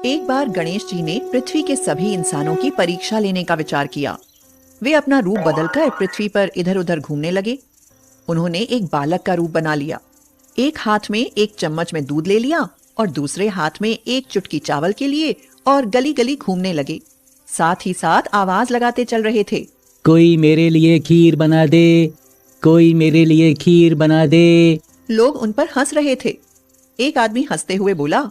एक बार गणेश जी ने पृथ्वी के सभी इंसानों की परीक्षा लेने का विचार किया। वे अपना रूप बदलकर पृथ्वी पर इधर उधर घूमने लगे। उन्होंने एक बालक का रूप बना लिया। एक हाथ में एक चम्मच में दूध ले लिया और दूसरे हाथ में एक चुटकी चावल के लिए और गली गली घूमने लगे। साथ ही साथ आवाज लगाते चल रहे थे, कोई मेरे लिए खीर बना दे, कोई मेरे लिए खीर बना दे। लोग उन पर हंस रहे थे। एक आदमी हंसते हुए बोला,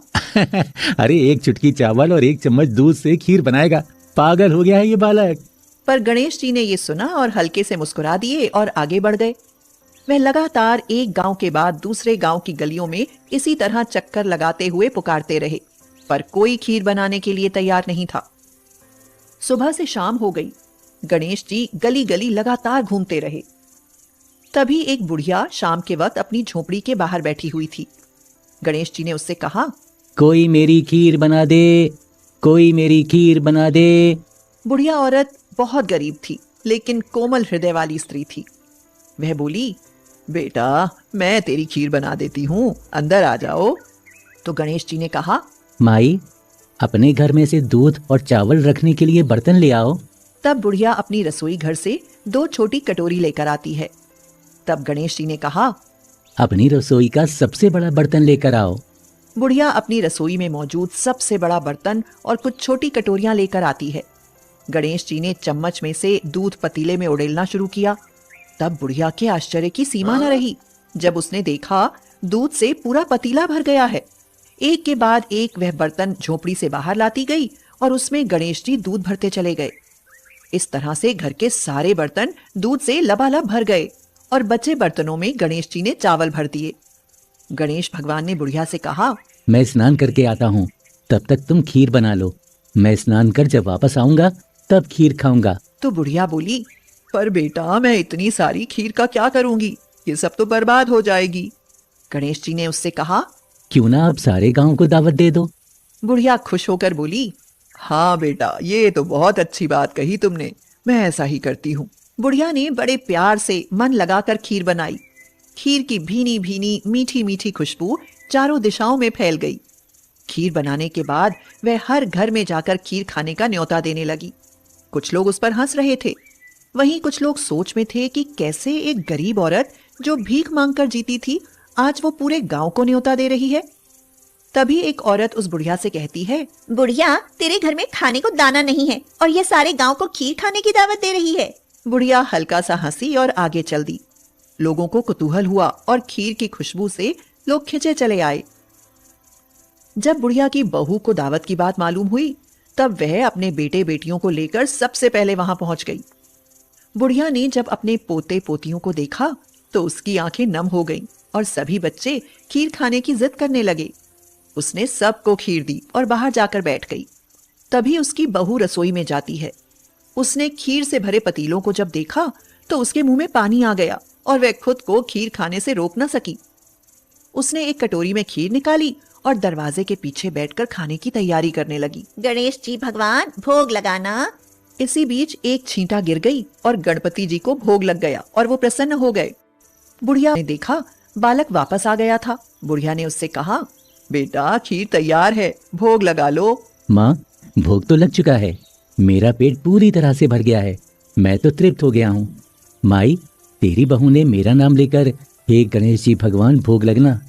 अरे एक चुटकी चावल और एक चम्मच दूध से खीर बनाएगा, पागल हो गया है ये बालक। पर गणेश जी ने ये सुना और हल्के से मुस्कुरा दिए और आगे बढ़ गए। वह लगातार एक गांव के बाद दूसरे गांव की गलियों में इसी तरह चक्कर लगाते हुए पुकारते रहे, पर कोई खीर बनाने के लिए तैयार नहीं था। सुबह से शाम हो गई। गणेश जी गली गली लगातार घूमते रहे। तभी एक बुढ़िया शाम के वक्त अपनी झोपड़ी के बाहर बैठी हुई थी। गणेश जी ने उससे कहा, कोई मेरी खीर बना दे, कोई मेरी खीर बना दे। बुढ़िया औरत बहुत गरीब थी, लेकिन कोमल हृदय वाली स्त्री थी। वह बोली, बेटा मैं तेरी खीर बना देती हूँ, अंदर आ जाओ। तो गणेश जी ने कहा, माई, अपने घर में से दूध और चावल रखने के लिए बर्तन ले आओ। तब बुढ़िया अपनी रसोई घर से 2 छोटी कटोरी लेकर आती है। तब गणेश जी ने कहा, अपनी रसोई का सबसे बड़ा बर्तन लेकर आओ। बुढ़िया अपनी रसोई में मौजूद सबसे बड़ा बर्तन और कुछ छोटी कटोरियां लेकर आती है। गणेश जी ने चम्मच में से दूध पतीले में उड़ेलना शुरू किया। तब बुढ़िया के आश्चर्य की सीमा न रही जब उसने देखा दूध से पूरा पतीला भर गया है। एक के बाद एक वह बर्तन झोपड़ी से बाहर लाती गई और उसमें गणेश जी दूध भरते चले गए। इस तरह से घर के सारे बर्तन दूध से लबालब भर गए और बचे बर्तनों में गणेश जी ने चावल भर दिए। गणेश भगवान ने बुढ़िया से कहा, मैं स्नान करके आता हूँ, तब तक तुम खीर बना लो। मैं स्नान कर जब वापस आऊंगा तब खीर खाऊंगा। तो बुढ़िया बोली, पर बेटा मैं इतनी सारी खीर का क्या करूंगी, ये सब तो बर्बाद हो जाएगी। गणेश जी ने उससे कहा, क्यों ना अब सारे गांव को दावत दे दो। बुढ़िया खुश होकर बोली, हाँ बेटा ये तो बहुत अच्छी बात कही तुमने, मैं ऐसा ही करती हूँ। बुढ़िया ने बड़े प्यार से मन लगाकर खीर बनाई। खीर की भीनी भीनी मीठी मीठी खुशबू चारों दिशाओं में फैल गई। खीर बनाने के बाद वह हर घर में जाकर खीर खाने का न्योता देने लगी। कुछ लोग उस पर हंस रहे थे, वहीं कुछ लोग सोच में थे कि कैसे एक गरीब औरत जो भीख मांगकर जीती थी आज वो पूरे गांव को न्योता दे रही है। तभी एक औरत उस बुढ़िया से कहती है, बुढ़िया तेरे घर में खाने को दाना नहीं है और ये सारे गांव को खीर खाने की दावत दे रही है। बुढ़िया हल्का सा हंसी और आगे चल दी। लोगों को कुतूहल हुआ और खीर की खुशबू से लोग खिंचे चले आए। जब बुढ़िया की बहू को दावत की बात मालूम हुई तब वह अपने बेटे बेटियों को लेकर सबसे पहले वहां पहुंच गई। बुढ़िया ने जब अपने पोते पोतियों को देखा तो उसकी आंखें नम हो गईं और सभी बच्चे खीर खाने की जिद करने लगे। उसने सबको खीर दी और बाहर जाकर बैठ गई। तभी उसकी बहू रसोई में जाती है। उसने खीर से भरे पतीलों को जब देखा तो उसके मुंह में पानी आ गया और वह खुद को खीर खाने से रोक न सकी। उसने एक कटोरी में खीर निकाली और दरवाजे के पीछे बैठकर खाने की तैयारी करने लगी। गणेश जी भगवान भोग लगाना। इसी बीच एक छींटा गिर गई और गणपति जी को भोग लग गया और वो प्रसन्न हो गए। बुढ़िया ने देखा बालक वापस आ गया था। बुढ़िया ने उससे कहा, बेटा खीर तैयार है, भोग लगा लो। माँ, भोग तो लग चुका है, मेरा पेट पूरी तरह से भर गया है, मैं तो तृप्त हो गया हूँ। माई, तेरी बहू ने मेरा नाम लेकर हे गणेश जी भगवान भोग लगना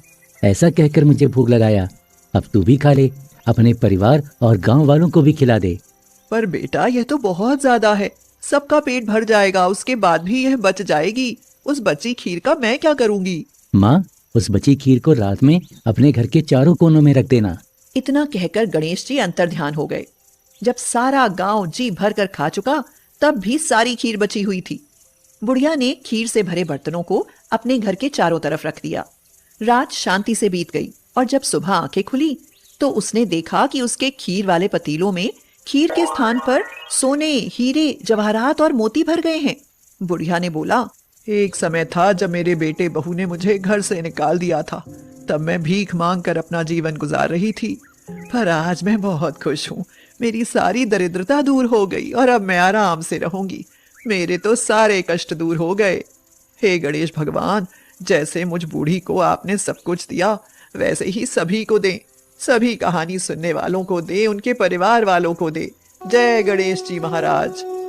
ऐसा कहकर मुझे भोग लगाया। अब तू भी खा ले, अपने परिवार और गांव वालों को भी खिला दे। पर बेटा यह तो बहुत ज्यादा है, सबका पेट भर जाएगा, उसके बाद भी यह बच जाएगी। उस बची खीर का मैं क्या करूंगी? माँ, उस बची खीर को रात में अपने घर के चारों कोनों में रख देना। इतना कहकर गणेश जी अंतर्ध्यान हो गए। जब सारा गांव जी भर कर खा चुका तब भी सारी खीर बची हुई थी। बुढ़िया ने खीर से भरे बर्तनों को अपने घर के चारों तरफ रख दिया। रात शांति से बीत गई और जब सुबह आंखें खुली तो उसने देखा कि उसके खीर वाले पतीलों में खीर के स्थान पर सोने, हीरे, जवाहरात और मोती भर गए हैं। बुढ़िया ने बोला, एक समय था जब मेरे बेटे बहू ने मुझे घर से निकाल दिया था, तब मैं भीख मांग कर अपना जीवन गुजार रही थी, पर आज मैं बहुत खुश हूँ। मेरी सारी दरिद्रता दूर हो गई और अब मैं आराम से रहूंगी। मेरे तो सारे कष्ट दूर हो गए। हे गणेश भगवान, जैसे मुझ बूढ़ी को आपने सब कुछ दिया वैसे ही सभी को दें। सभी कहानी सुनने वालों को दे, उनके परिवार वालों को दे। जय गणेश जी महाराज।